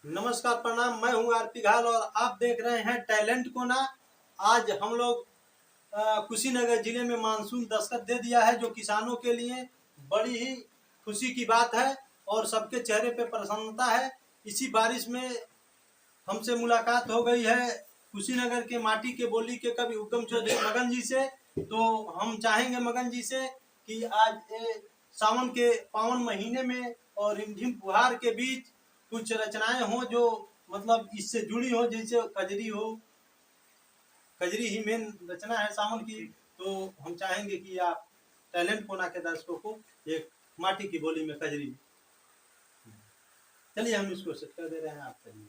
नमस्कार, प्रणाम। मैं हूं आरपी घाल और आप देख रहे हैं टैलेंट कोना। आज हम लोग कुशीनगर जिले में मानसून दस्तक दे दिया है, जो किसानों के लिए बड़ी ही खुशी की बात है और सबके चेहरे पे प्रसन्नता है। इसी बारिश में हमसे मुलाकात हो गई है कुशीनगर के माटी के बोली के कवि उत्तम चौधरी मगन जी से। तो हम चाहेंगे मगन जी से कि आज सावन के पावन महीने में और रिमझिम फुहार के बीच कुछ रचनाएं हों जो मतलब इससे जुड़ी हो, जैसे कजरी हो। कजरी ही मेन रचना है सावन की। तो हम चाहेंगे कि आप टैलेंट कोना के दर्शकों को एक माटी की बोली में कजरी। चलिए हम इसको सेट कर दे रहे हैं, आप चलिए।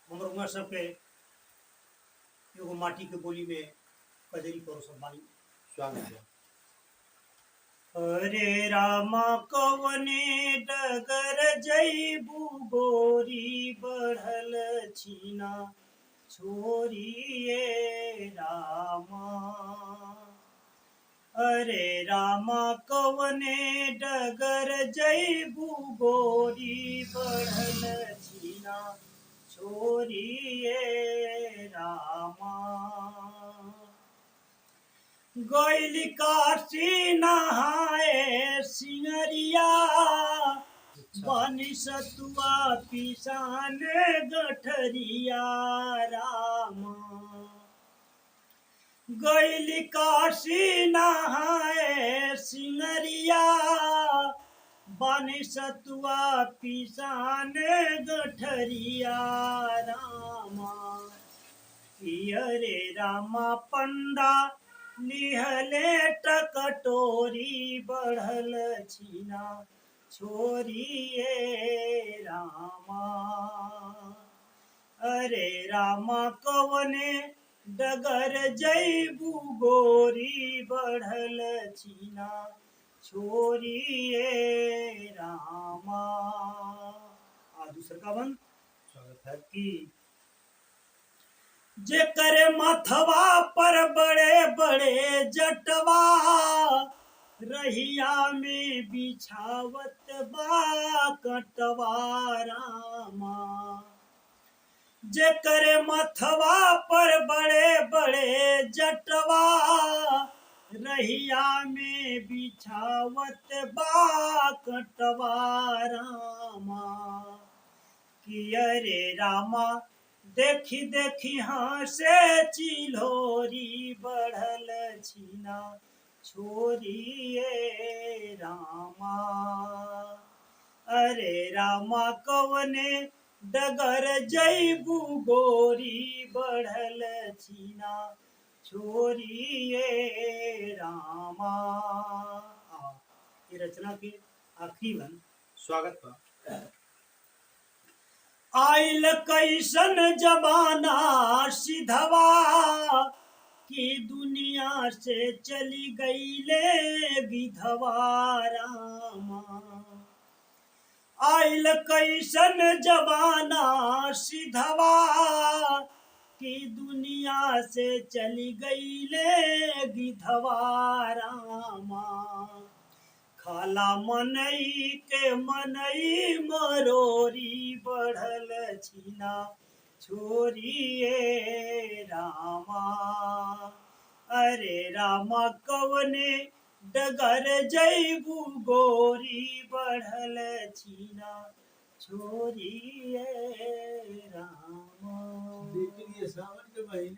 हमर सबके एगो माटी के बोली में कजरी करो सब बानी। स्वागत है। हरे रामा कवने डगर जईबू गोरी बढ़ल छीना छोरिए रामा। हरे रामा कवने डगर जईबू गोरी बढ़ल छीना छोरिए रामा। गैली काशी नहाए सिंगरिया बनी सतुआ पिसान गठरिया रामा। गैली काशी नहाए सिंगरिया बनी सतुआ पिसान गठरिया रामा। रे रामा पंडा निहले टकटोरी बढ़ल छीना छोरिए रामा। अरे रामा कवने डगर जईबू गोरी बढ़ल छीना छोरिए रामा। दूसर का बंद स्वागत है कि जेकर मथवा पर बड़े बड़े जटवा रहिया में बिछावत बा कटवा रामा। जेकर मथवा पर बड़े बड़े जटवा रहिया में बिछावत बा कटवा रामा। कि अरे रामा देखी देखी हंसे चिल्होरी बढ़ल छीना छोरिए रामा। अरे रामा कवने डगर जईबू गोरी बढ़ल छीना छोरिए रामा। ये रचना के आखिरी बन स्वागत बा। आइल कैसन जमाना सिधवा की दुनिया से चली गईले विधवा रामा। आइल कैसन जमाना सिधवा की दुनिया से चली गईले विधवा रामा। खाला मनई के मनई मरोरी बढ़ल छीना छोरिए रामा। अरे रामा कवने डगर जईबू गोरी बढ़ल छीना छोरिए रामा। लेकिन ये सावन के महीने